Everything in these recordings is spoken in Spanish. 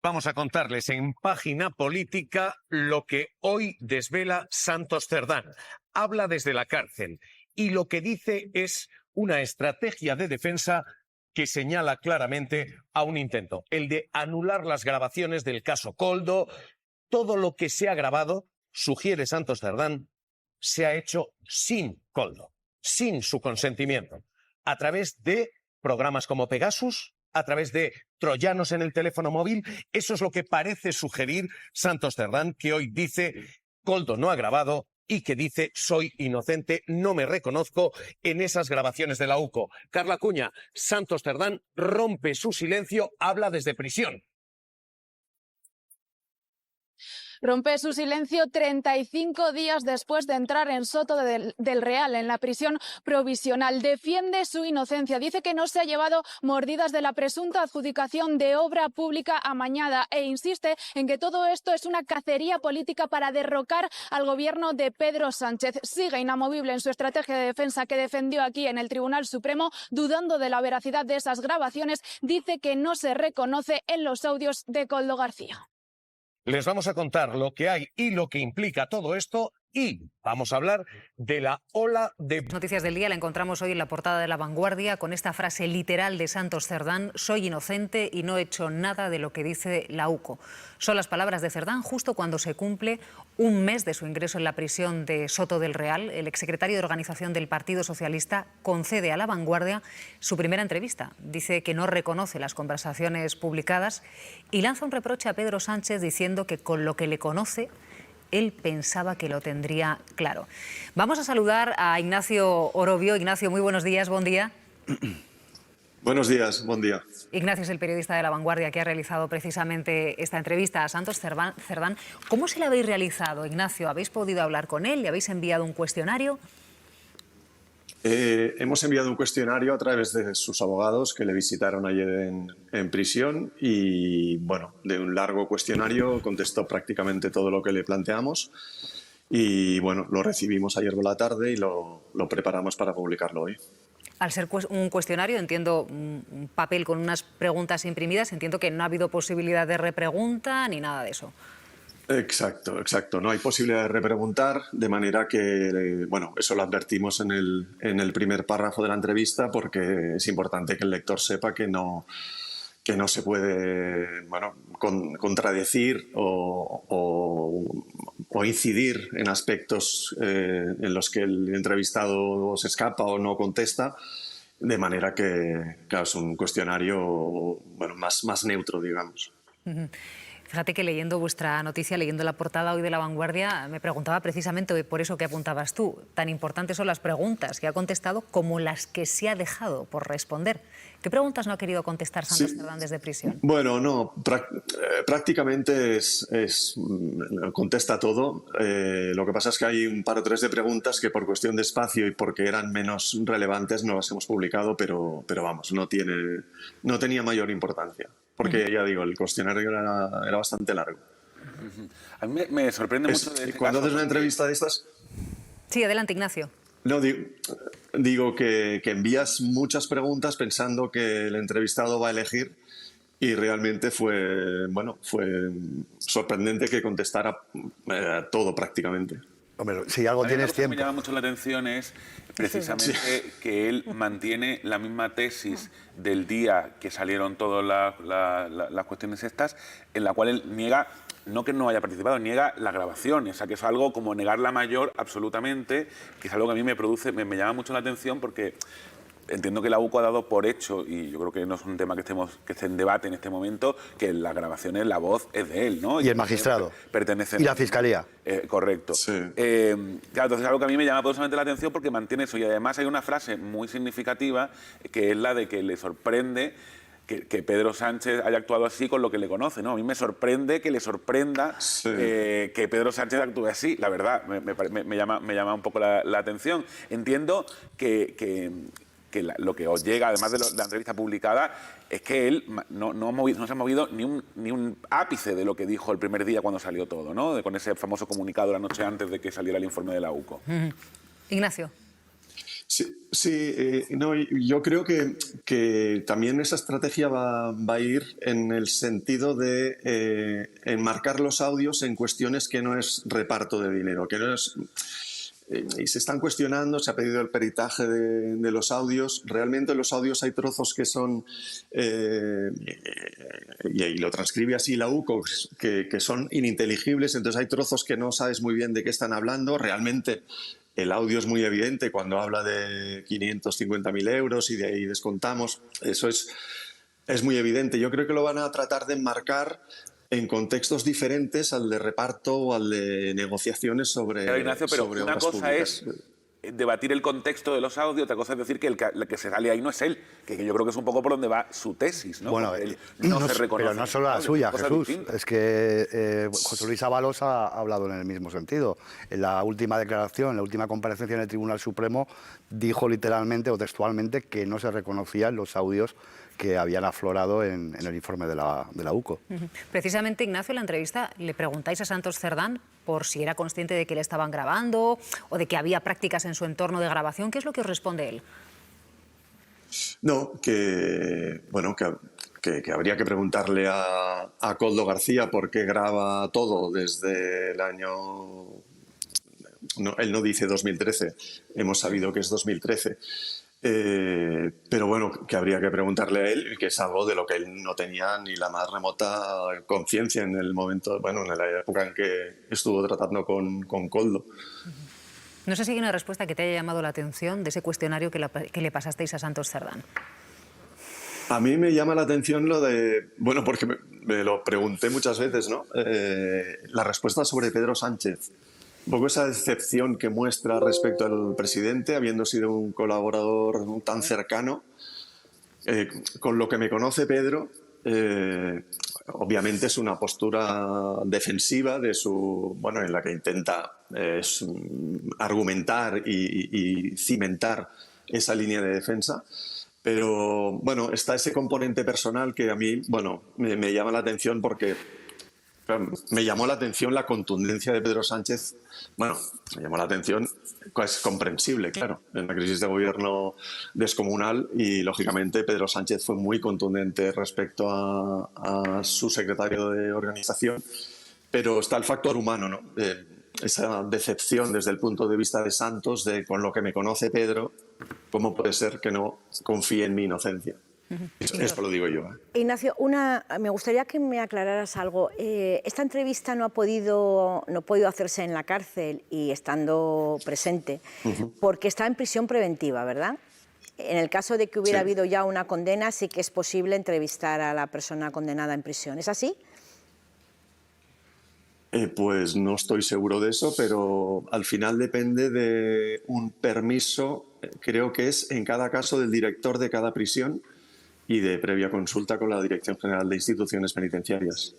Vamos a contarles en Página Política lo que hoy desvela Santos Cerdán. Habla desde la cárcel y lo que dice es una estrategia de defensa que señala claramente a un intento, el de anular las grabaciones del caso Koldo. Todo lo que se ha grabado, sugiere Santos Cerdán, se ha hecho sin Koldo, sin su consentimiento, a través de programas como Pegasus, a través de troyanos en el teléfono móvil. Eso es lo que parece sugerir Santos Cerdán, que hoy dice Koldo no ha grabado y que dice soy inocente, no me reconozco en esas grabaciones de la UCO. Carla Cuña, Santos Cerdán rompe su silencio, habla desde prisión. Rompe su silencio 35 días después de entrar en Soto del Real, en la prisión provisional. Defiende su inocencia. Dice que no se ha llevado mordidas de la presunta adjudicación de obra pública amañada e insiste en que todo esto es una cacería política para derrocar al gobierno de Pedro Sánchez. Sigue inamovible en su estrategia de defensa que defendió aquí en el Tribunal Supremo, dudando de la veracidad de esas grabaciones. Dice que no se reconoce en los audios de Koldo García. Les vamos a contar lo que hay y lo que implica todo esto y vamos a hablar de la ola de... Noticias del día la encontramos hoy en la portada de La Vanguardia con esta frase literal de Santos Cerdán: soy inocente y no he hecho nada de lo que dice la UCO. Son las palabras de Cerdán justo cuando se cumple un mes de su ingreso en la prisión de Soto del Real. El exsecretario de Organización del Partido Socialista concede a La Vanguardia su primera entrevista. Dice que no reconoce las conversaciones publicadas y lanza un reproche a Pedro Sánchez diciendo que con lo que le conoce él pensaba que lo tendría claro. Vamos a saludar a Ignacio Orobio. Ignacio, muy buenos días, buen día. Buenos días, buen día. Ignacio es el periodista de La Vanguardia que ha realizado precisamente esta entrevista a Santos Cerdán. ¿Cómo se la habéis realizado, Ignacio? ¿Habéis podido hablar con él? ¿Le habéis enviado un cuestionario? Hemos enviado un cuestionario a través de sus abogados que le visitaron ayer en prisión y, bueno, de un largo cuestionario contestó prácticamente todo lo que le planteamos y, bueno, lo recibimos ayer por la tarde y lo preparamos para publicarlo hoy. Al ser un cuestionario, entiendo, un papel con unas preguntas imprimidas, entiendo que no ha habido posibilidad de repregunta ni nada de eso. Exacto, exacto. No hay posibilidad de repreguntar, de manera que, bueno, eso lo advertimos en el primer párrafo de la entrevista porque es importante que el lector sepa que no se puede, bueno, contradecir o incidir en aspectos en los que el entrevistado se escapa o no contesta, de manera que, claro, es un cuestionario, bueno, más neutro, digamos. Fíjate que leyendo vuestra noticia, leyendo la portada hoy de La Vanguardia, me preguntaba precisamente por eso que apuntabas tú. Tan importantes son las preguntas que ha contestado como las que se ha dejado por responder. ¿Qué preguntas no ha querido contestar Santos Cerdán desde prisión? Bueno, no, prácticamente contesta todo. Lo que pasa es que hay un par o tres de preguntas que por cuestión de espacio y porque eran menos relevantes no las hemos publicado, pero vamos, no tenía mayor importancia. Porque, ya digo, el cuestionario era bastante largo. A mí me sorprende mucho de este cuando caso haces una entrevista de estas... Sí, adelante, Ignacio. No, digo que envías muchas preguntas pensando que el entrevistado va a elegir y realmente fue sorprendente que contestara todo prácticamente. Hombre, si algo tienes tiempo. Lo que me llama mucho la atención es precisamente que él mantiene la misma tesis del día que salieron todas las cuestiones estas, en la cual él niega, no que no haya participado, niega las grabaciones, o sea, que es algo como negar la mayor absolutamente, que es algo que a mí me llama mucho la atención porque entiendo que la UCO ha dado por hecho, y yo creo que no es un tema que esté en debate en este momento, que las grabaciones, la voz es de él, ¿no? Y el magistrado. Pertenece. Y la fiscalía. Correcto. Sí. Claro, entonces es algo que a mí me llama poderosamente la atención porque mantiene eso. Y además hay una frase muy significativa que es la de que le sorprende que Pedro Sánchez haya actuado así con lo que le conoce, ¿no? A mí me sorprende que le sorprenda que Pedro Sánchez actúe así. La verdad, me llama un poco la atención. Entiendo que lo que os llega, además de la entrevista publicada, es que él no se ha movido ni un ápice de lo que dijo el primer día cuando salió todo, ¿no? Con ese famoso comunicado la noche antes de que saliera el informe de la UCO. Ignacio. Sí, no, yo creo que también esa estrategia va a ir en el sentido de enmarcar los audios en cuestiones que no es reparto de dinero, que no es... y se están cuestionando, se ha pedido el peritaje de los audios. Realmente en los audios hay trozos que son, y lo transcribe así la UCO, que son ininteligibles, entonces hay trozos que no sabes muy bien de qué están hablando. Realmente el audio es muy evidente cuando habla de 550.000 euros y de ahí descontamos. Eso es muy evidente. Yo creo que lo van a tratar de enmarcar en contextos diferentes al de reparto o al de negociaciones sobre, Pero, Ignacio, pero sobre una obras cosa públicas. es debatir el contexto de los audios, otra cosa es decir que el que se sale ahí no es él, que yo creo que es un poco por donde va su tesis, ¿no? Bueno, Él no se reconoce. pero no solo la audios, suya, cosas Jesús. distintas. Es que José Luis Ábalos ha hablado en el mismo sentido. En la última declaración, en la última comparecencia en el Tribunal Supremo, dijo literalmente o textualmente que no se reconocían los audios que habían aflorado en el informe de la UCO. Precisamente, Ignacio, en la entrevista le preguntáis a Santos Cerdán por si era consciente de que le estaban grabando o de que había prácticas en su entorno de grabación. ¿Qué es lo que os responde él? No, que habría que preguntarle a Koldo García por qué graba todo desde el año... No, él no dice 2013, hemos sabido que es 2013. Pero bueno, que habría que preguntarle a él, que es algo de lo que él no tenía ni la más remota conciencia en el momento, bueno, en la época en que estuvo tratando con Koldo. No sé si hay una respuesta que te haya llamado la atención de ese cuestionario que le pasasteis a Santos Cerdán. A mí me llama la atención lo de, bueno, porque me lo pregunté muchas veces, ¿no? La respuesta sobre Pedro Sánchez. Un poco esa decepción que muestra respecto al presidente, habiendo sido un colaborador tan cercano. Con lo que me conoce Pedro, obviamente es una postura defensiva de su, bueno, en la que intenta argumentar y cimentar esa línea de defensa. Pero bueno, está ese componente personal que a mí, bueno, me llama la atención porque me llamó la atención la contundencia de Pedro Sánchez. Bueno, me llamó la atención, es comprensible, claro, en la crisis de gobierno descomunal y, lógicamente, Pedro Sánchez fue muy contundente respecto a su secretario de organización, pero está el factor humano, ¿no? Esa decepción desde el punto de vista de Santos, de con lo que me conoce Pedro, ¿cómo puede ser que no confíe en mi inocencia? Esto lo digo yo. Ignacio, me gustaría que me aclararas algo. Esta entrevista no ha podido hacerse en la cárcel y estando presente, porque está en prisión preventiva, ¿verdad? En el caso de que hubiera habido ya una condena, sí que es posible entrevistar a la persona condenada en prisión. ¿Es así? Pues no estoy seguro de eso, pero al final depende de un permiso, creo que es en cada caso del director de cada prisión y de previa consulta con la Dirección General de Instituciones Penitenciarias.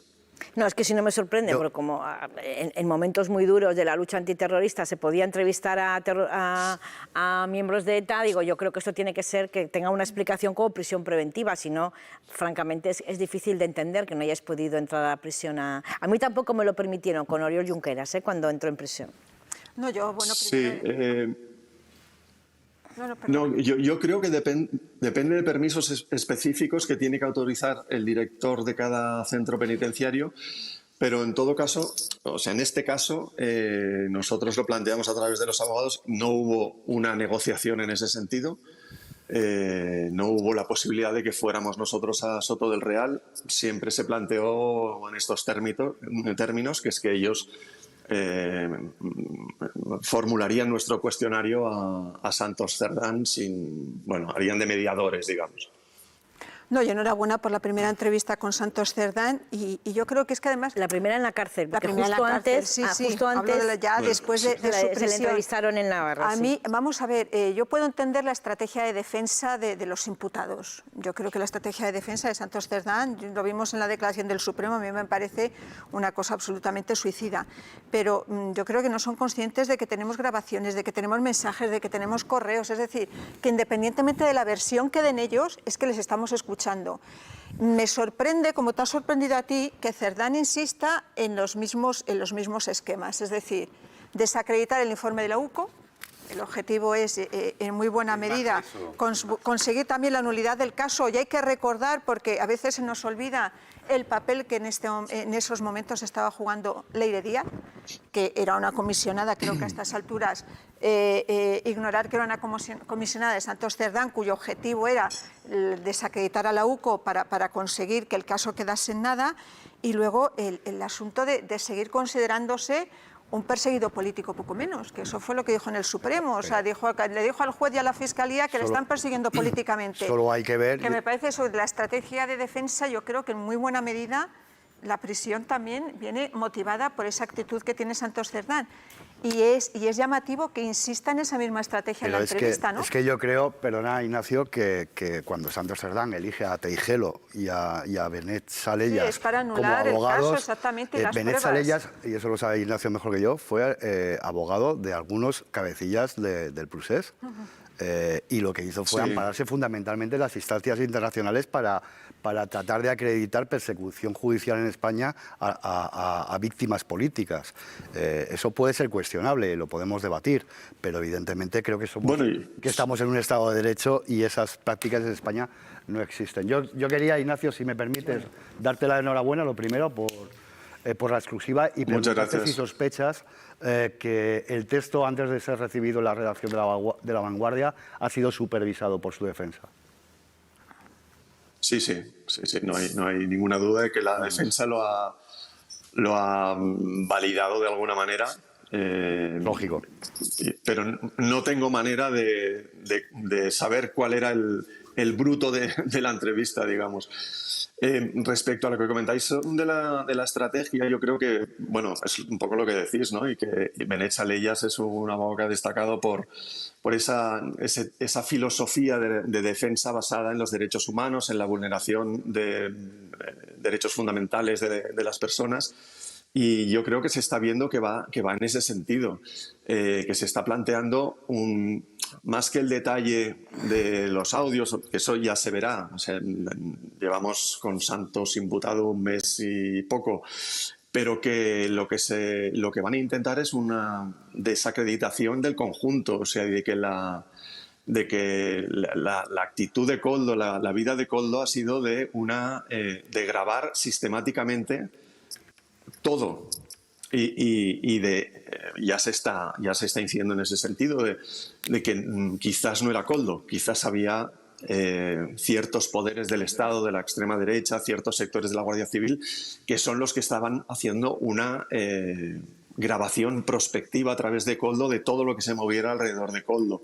No, es que si no me sorprende, porque como en momentos muy duros de la lucha antiterrorista se podía entrevistar a miembros de ETA, digo, yo creo que esto tiene que ser que tenga una explicación como prisión preventiva, si no, francamente, es difícil de entender que no hayáis podido entrar a la prisión. A mí tampoco me lo permitieron con Oriol Junqueras, cuando entró en prisión. No, yo, bueno, primero... Sí, no, yo creo que depende de permisos específicos que tiene que autorizar el director de cada centro penitenciario, pero en todo caso, o sea, en este caso, nosotros lo planteamos a través de los abogados, no hubo una negociación en ese sentido, no hubo la posibilidad de que fuéramos nosotros a Soto del Real, siempre se planteó en estos términos, que es que ellos formularían nuestro cuestionario a Santos Cerdán harían de mediadores, digamos. No, y enhorabuena por la primera entrevista con Santos Cerdán y yo creo que es que además... La primera en la cárcel, porque la primera justo en la cárcel, antes, sí, justo antes después de su prisión. Se le entrevistaron en Navarra. A mí, vamos a ver, yo puedo entender la estrategia de defensa de los imputados. Yo creo que la estrategia de defensa de Santos Cerdán, lo vimos en la declaración del Supremo, a mí me parece una cosa absolutamente suicida. Pero yo creo que no son conscientes de que tenemos grabaciones, de que tenemos mensajes, de que tenemos correos. Es decir, que independientemente de la versión que den ellos, es que les estamos escuchando. Me sorprende, como te ha sorprendido a ti, que Cerdán insista en los mismos esquemas, es decir, desacreditar el informe de la UCO, El objetivo es, en muy buena medida, conseguir también la nulidad del caso. Y hay que recordar, porque a veces se nos olvida el papel que en esos momentos estaba jugando Leire Díaz, que era una comisionada, creo que a estas alturas, ignorar que era una comisionada de Santos Cerdán, cuyo objetivo era desacreditar a la UCO para conseguir que el caso quedase en nada, y luego el asunto de seguir considerándose un perseguido político, poco menos, que eso fue lo que dijo en el Supremo. O sea, le dijo al juez y a la Fiscalía que le están persiguiendo políticamente. Solo hay que ver... Que me parece, sobre la estrategia de defensa, yo creo que en muy buena medida la prisión también viene motivada por esa actitud que tiene Santos Cerdán. Y es llamativo que insista en esa misma estrategia en la entrevista, ¿no? Es que yo creo, perdona Ignacio, que cuando Santos Cerdán elige a Teijelo y a Benet Salellas es para como anular abogados, el caso, exactamente, y las Benet pruebas. Salellas, y eso lo sabe Ignacio mejor que yo, fue abogado de algunos cabecillas del Procés. Y lo que hizo fue ampararse fundamentalmente en las instancias internacionales para tratar de acreditar persecución judicial en España a víctimas políticas. Eso puede ser cuestionable, lo podemos debatir, pero evidentemente creo que estamos en un Estado de Derecho y esas prácticas en España no existen. Yo quería, Ignacio, si me permites, darte la enhorabuena, lo primero, por la exclusiva y preguntarte si sospechas que el texto, antes de ser recibido en la redacción de La Vanguardia, ha sido supervisado por su defensa. Sí, no hay ninguna duda de que la defensa lo ha validado de alguna manera. Lógico. Pero no tengo manera de saber cuál era el bruto de la entrevista, digamos. Respecto a lo que comentáis de la estrategia, yo creo que, bueno, es un poco lo que decís, ¿no? Y que Benet Salellas es un abogado que ha destacado por esa filosofía de defensa basada en los derechos humanos, en la vulneración de derechos fundamentales de las personas. Y yo creo que se está viendo que va en ese sentido, que se está planteando más que el detalle de los audios, que eso ya se verá. O sea, llevamos con Santos imputado un mes y poco, pero que lo que van a intentar es una desacreditación del conjunto, o sea, de que la actitud de Koldo, la vida de Koldo ha sido de grabar sistemáticamente todo. Y ya se está incidiendo en ese sentido de que quizás no era Koldo, quizás había ciertos poderes del Estado, de la extrema derecha, ciertos sectores de la Guardia Civil, que son los que estaban haciendo una grabación prospectiva a través de Koldo de todo lo que se moviera alrededor de Koldo,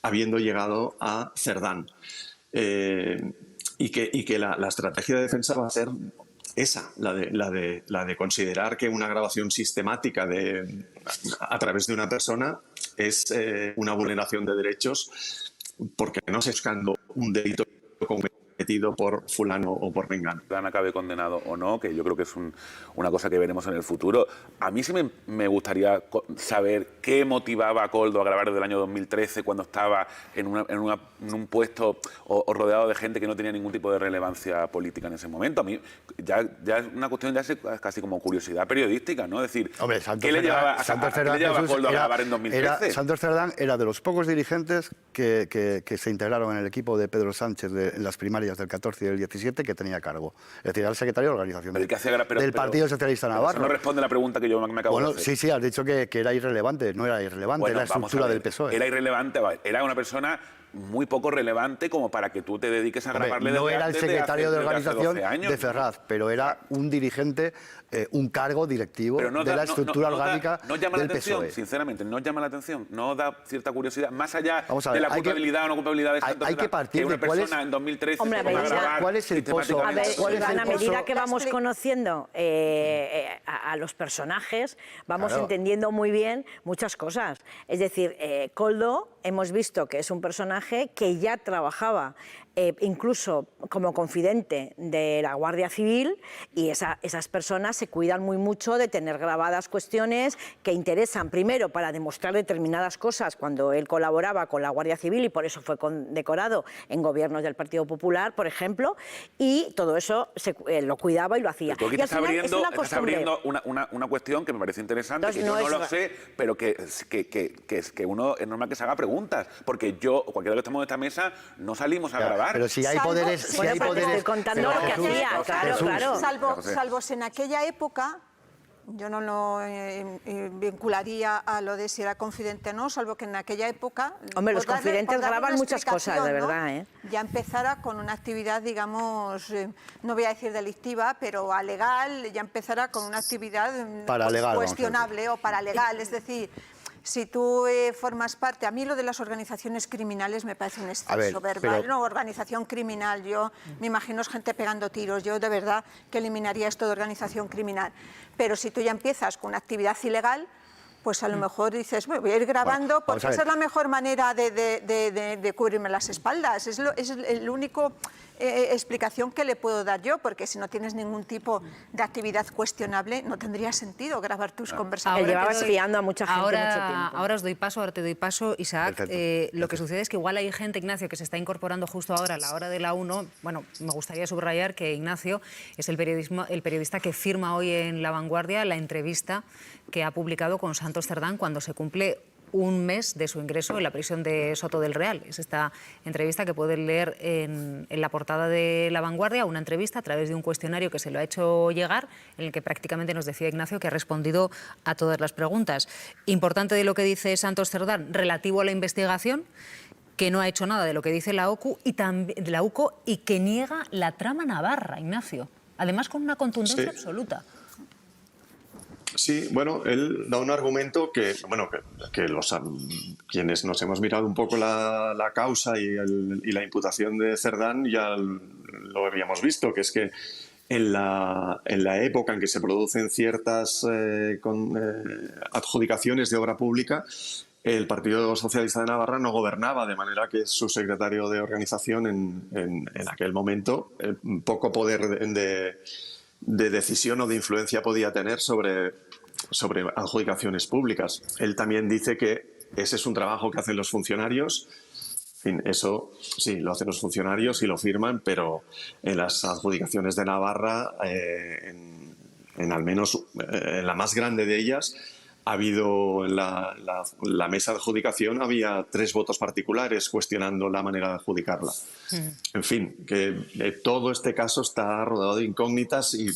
habiendo llegado a Cerdán. Y que la estrategia de defensa va a ser esa, la de considerar que una grabación sistemática a través de una persona es una vulneración de derechos, porque no se está buscando un delito cometido por fulano o por mengano. Acabe condenado o no, que yo creo que es una cosa que veremos en el futuro. A mí sí me gustaría saber qué motivaba a Koldo a grabar desde el año 2013 cuando estaba en un puesto o rodeado de gente que no tenía ningún tipo de relevancia política en ese momento. A mí ya es una cuestión casi como curiosidad periodística, ¿no? Es decir, hombre, ¿qué le llevaba a Koldo a grabar en 2013? Santos Cerdán era de los pocos dirigentes que se integraron en el equipo de Pedro Sánchez en las primarias del 14 y del 17 que tenía cargo. Es decir, era el secretario de organización del Partido Socialista Navarro. Eso no responde a la pregunta que yo me acabo de hacer. Sí, has dicho que era irrelevante. No era irrelevante, era la estructura del PSOE. Era irrelevante, era una persona muy poco relevante como para que tú te dediques a grabarle. No era el secretario de organización de Ferraz, pero era un dirigente, un cargo directivo de la estructura orgánica no llama del la atención, PSOE. Sinceramente, no llama la atención, no da cierta curiosidad, más allá de la culpabilidad o no culpabilidad de Santos. Hay que partir de de cuál es, en 2013 cuál es el pozo. A ver, a medida que vamos conociendo a los personajes, vamos entendiendo muy bien muchas cosas. Es decir, Koldo, hemos visto que es un personaje que ya trabajaba incluso como confidente de la Guardia Civil, y esas personas se cuidan muy mucho de tener grabadas cuestiones que interesan, primero, para demostrar determinadas cosas cuando él colaboraba con la Guardia Civil, y por eso fue condecorado en gobiernos del Partido Popular, por ejemplo, y todo eso lo cuidaba y lo hacía. Pero tú aquí estás abriendo una cuestión que me parece interesante, entonces, que yo no lo sé, pero que uno es normal que se haga preguntas, porque yo, cualquiera que estemos en esta mesa, no salimos a grabar. Pero si hay poderes... Si hay poderes, estoy contando lo que hacía, claro. Salvo en aquella época, yo no lo vincularía a lo de si era confidente o no, salvo que en aquella época... Hombre, los confidentes graban muchas cosas, de verdad, ¿eh? Ya empezara con una actividad, digamos, no voy a decir delictiva, pero alegal, ya empezara con una actividad cuestionable o paralegal, es decir... Si tú formas parte, a mí lo de las organizaciones criminales me parece un exceso verbal. No, organización criminal, yo me imagino gente pegando tiros, yo de verdad que eliminaría esto de organización criminal. Pero si tú ya empiezas con una actividad ilegal, pues a lo mejor dices, voy a ir grabando porque esa es la mejor manera de cubrirme las espaldas. Es el único explicación que le puedo dar yo, porque si no tienes ningún tipo de actividad cuestionable, no tendría sentido grabar tus conversaciones. Llevaba espiando a mucha gente mucho tiempo. Ahora te doy paso, Isaac. Lo que sucede es que igual hay gente, Ignacio, que se está incorporando justo ahora a la hora de la 1. Bueno, me gustaría subrayar que Ignacio es el periodista que firma hoy en La Vanguardia la entrevista que ha publicado con Santos Cerdán cuando se cumple un mes de su ingreso en la prisión de Soto del Real. Es esta entrevista que pueden leer en la portada de La Vanguardia, una entrevista a través de un cuestionario que se lo ha hecho llegar, en el que prácticamente nos decía Ignacio que ha respondido a todas las preguntas. Importante de lo que dice Santos Cerdán relativo a la investigación, que no ha hecho nada de lo que dice la UCO y que niega la trama navarra, Ignacio. Además con una contundencia absoluta. Sí, bueno, él da un argumento que quienes nos hemos mirado un poco la causa y la imputación de Cerdán ya lo habíamos visto, que es que en la época en que se producen ciertas adjudicaciones de obra pública, el Partido Socialista de Navarra no gobernaba, de manera que su secretario de organización en aquel momento poco poder de decisión o de influencia podía tener sobre adjudicaciones públicas. Él también dice que ese es un trabajo que hacen los funcionarios. En fin, eso sí, lo hacen los funcionarios y lo firman, pero en las adjudicaciones de Navarra, en al menos en la más grande de ellas, ha habido en la mesa de adjudicación había 3 votos particulares cuestionando la manera de adjudicarla. En fin, que todo este caso está rodeado de incógnitas y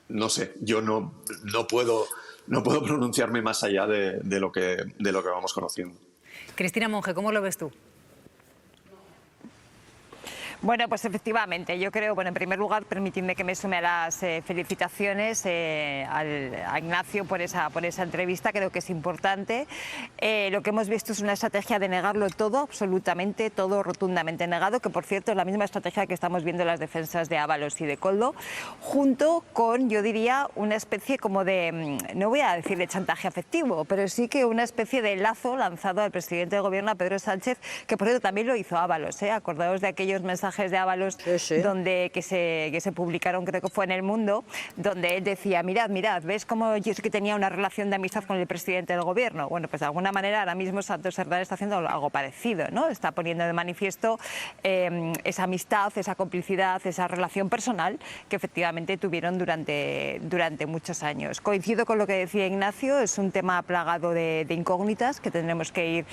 no sé, yo no puedo pronunciarme más allá de lo que vamos conociendo. Cristina Monge, ¿cómo lo ves tú? Bueno, pues efectivamente, yo creo, en primer lugar, permitidme que me sume a las felicitaciones a Ignacio por esa entrevista, creo que es importante. Lo que hemos visto es una estrategia de negarlo todo, absolutamente todo, rotundamente negado, que por cierto es la misma estrategia que estamos viendo en las defensas de Ábalos y de Koldo, junto con, yo diría, una especie como de, no voy a decir de chantaje afectivo, pero sí que una especie de lazo lanzado al presidente del gobierno, a Pedro Sánchez, que por cierto también lo hizo Ábalos, acordaos de aquellos mensajes de Ábalos que se publicaron, creo que fue en El Mundo, donde él decía, mirad, ¿ves cómo yo sí que tenía una relación de amistad con el presidente del gobierno? Bueno, pues de alguna manera ahora mismo Santos Cerdán está haciendo algo parecido, ¿no? Está poniendo de manifiesto esa amistad, esa complicidad, esa relación personal que efectivamente tuvieron durante muchos años. Coincido con lo que decía Ignacio, es un tema plagado de incógnitas que tendremos que ir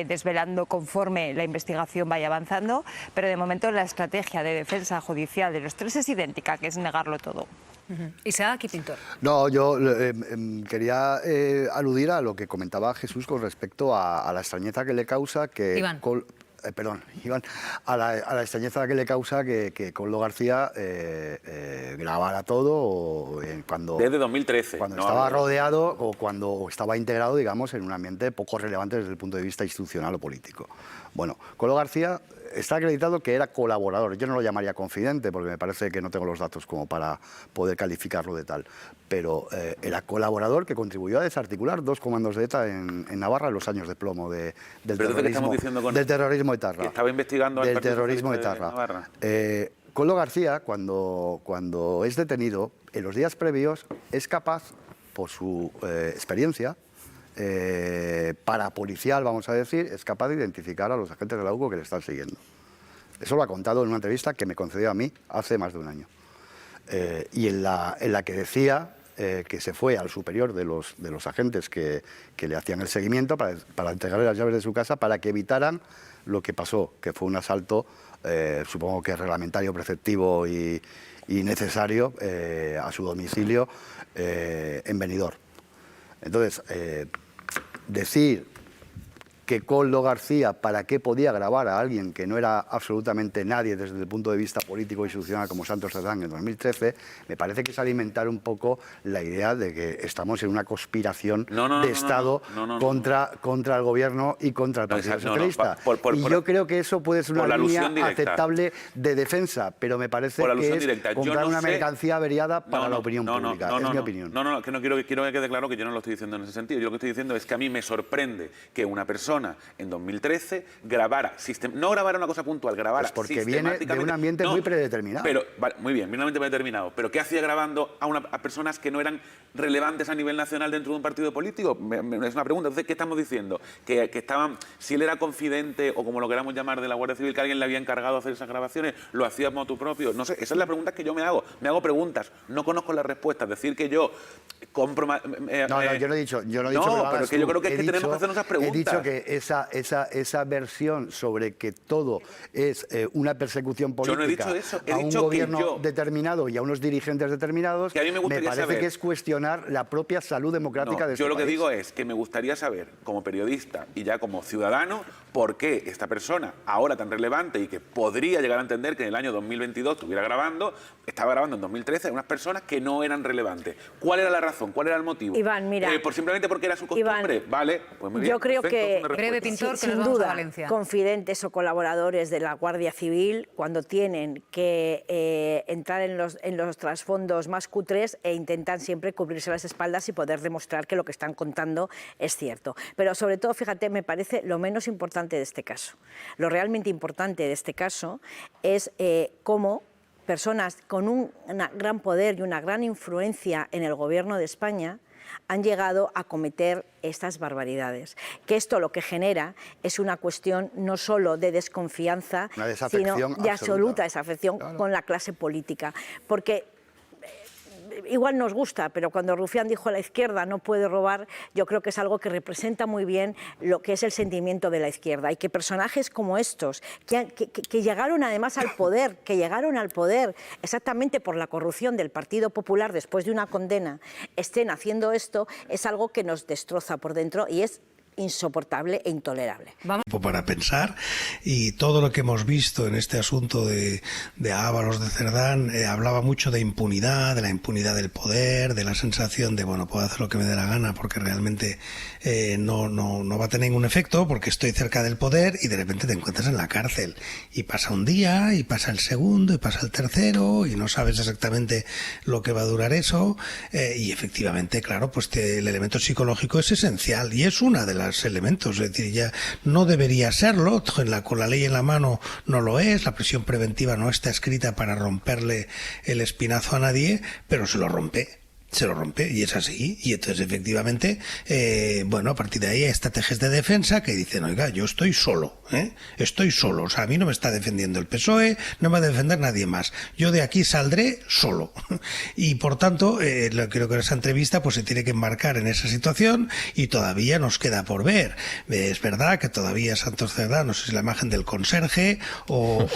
desvelando conforme la investigación vaya avanzando, pero de momento la estrategia de defensa judicial de los 3 es idéntica, que es negarlo todo. Isaac y Pintor. No, yo quería aludir a lo que comentaba Jesús con respecto a la extrañeza que le causa que... Iván. Iván, a la extrañeza que le causa que Koldo García grabara todo cuando... Desde 2013. Cuando estaba rodeado o cuando estaba integrado, digamos, en un ambiente poco relevante desde el punto de vista institucional o político. Bueno, Koldo García está acreditado que era colaborador. Yo no lo llamaría confidente porque me parece que no tengo los datos como para poder calificarlo de tal. Pero era colaborador que contribuyó a desarticular 2 comandos de ETA en Navarra en los años de plomo del terrorismo etarra. Que estaba investigando del terrorismo etarra. Koldo García, cuando es detenido, en los días previos es capaz, por su experiencia parapolicial, vamos a decir, es capaz de identificar a los agentes de la UCO que le están siguiendo. Eso lo ha contado en una entrevista que me concedió a mí hace más de un año. Y en la que decía que se fue al superior de los agentes que le hacían el seguimiento para entregarle las llaves de su casa para que evitaran lo que pasó, que fue un asalto, supongo que reglamentario, preceptivo y necesario, a su domicilio en Benidorm. Entonces, decir que Koldo García, ¿para qué podía grabar a alguien que no era absolutamente nadie desde el punto de vista político e institucional como Santos Cerdán en 2013? Me parece que es alimentar un poco la idea de que estamos en una conspiración de Estado contra el gobierno y contra el Partido Socialista. Y yo creo que eso puede ser una línea aceptable de defensa, pero me parece que es comprar una mercancía averiada para la opinión pública. Es mi opinión. Que no quiero que quede claro que yo no lo estoy diciendo en ese sentido. Yo lo que estoy diciendo es que a mí me sorprende que una persona en 2013 grabara, no grabara una cosa puntual, grabara pues porque viene de un ambiente muy predeterminado. Pero, vale, muy bien, viene de un ambiente predeterminado. Pero ¿qué hacía grabando a personas que no eran relevantes a nivel nacional dentro de un partido político? Es una pregunta. Entonces, ¿qué estamos diciendo? Que estaban, si él era confidente o como lo queramos llamar de la Guardia Civil, que alguien le había encargado hacer esas grabaciones, lo hacía como tú propio. No sé, esa es la pregunta que yo me hago. Me hago preguntas, no conozco las respuestas. Decir que yo compro... yo no he dicho. No, pero es que yo creo que tenemos que hacernos esas preguntas. He dicho que esa versión sobre que todo es una persecución política yo no he dicho eso. A un gobierno determinado y a unos dirigentes determinados, que a mí me parece saber, que es cuestionar la propia salud democrática de este país. Yo lo que digo es que me gustaría saber, como periodista y ya como ciudadano, por qué esta persona, ahora tan relevante y que podría llegar a entender que en el año 2022 estuviera grabando, estaba grabando en 2013 a unas personas que no eran relevantes. ¿Cuál era la razón? ¿Cuál era el motivo? Iván, mira... simplemente porque era su costumbre. Iván, vale, pues muy bien. Yo creo que... Breve, Pintor, sin duda, confidentes o colaboradores de la Guardia Civil, cuando tienen que entrar en los trasfondos más cutres e intentan siempre cubrirse las espaldas y poder demostrar que lo que están contando es cierto. Pero sobre todo, fíjate, me parece lo menos importante de este caso. Lo realmente importante de este caso es cómo personas con un gran poder y una gran influencia en el gobierno de España han llegado a cometer estas barbaridades. Que esto lo que genera es una cuestión no solo de desconfianza, sino de absoluta desafección con la clase política. Porque igual nos gusta, pero cuando Rufián dijo la izquierda no puede robar, yo creo que es algo que representa muy bien lo que es el sentimiento de la izquierda. Y que personajes como estos, que llegaron además al poder, exactamente por la corrupción del Partido Popular después de una condena, estén haciendo esto, es algo que nos destroza por dentro y es insoportable e intolerable. Para pensar, y todo lo que hemos visto en este asunto de Ábalos, de Cerdán, hablaba mucho de impunidad, de la impunidad del poder, de la sensación de, bueno, puedo hacer lo que me dé la gana porque realmente no va a tener ningún efecto porque estoy cerca del poder, y de repente te encuentras en la cárcel y pasa un día y pasa el segundo y pasa el tercero y no sabes exactamente lo que va a durar eso, y efectivamente, claro, pues el elemento psicológico es esencial y es una de las elementos, es decir, ya no debería serlo, con la ley en la mano no lo es, la prisión preventiva no está escrita para romperle el espinazo a nadie, pero se lo rompe y es así. Y entonces efectivamente a partir de ahí hay estrategias de defensa que dicen, oiga, yo estoy solo, o sea, a mí no me está defendiendo el PSOE, no me va a defender nadie más, yo de aquí saldré solo. Y por tanto creo que en esa entrevista pues se tiene que enmarcar en esa situación y todavía nos queda por ver. Es verdad que todavía Santos Cerdán, no sé si es la imagen del conserje o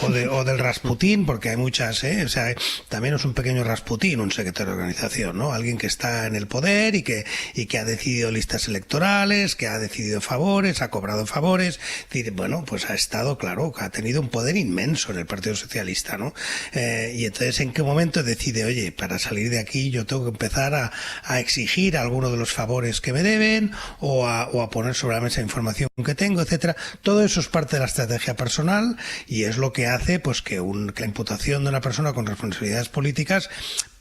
del Rasputín, porque hay muchas, o sea, también es un pequeño Rasputín, un secretario de organización, ¿no? alguien que está en el poder y que ha decidido listas electorales, que ha decidido favores, ha cobrado favores. Es decir, bueno, pues ha estado, claro, ha tenido un poder inmenso en el Partido Socialista, ¿no? Y entonces, ¿en qué momento decide, oye, para salir de aquí yo tengo que empezar a exigir alguno de los favores que me deben o a poner sobre la mesa información que tengo, etcétera? Todo eso es parte de la estrategia personal y es lo que hace pues que la imputación de una persona con responsabilidades políticas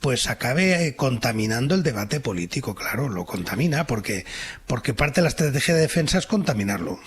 pues acabe contaminando el debate político. Claro, lo contamina porque parte de la estrategia de defensa es contaminarlo.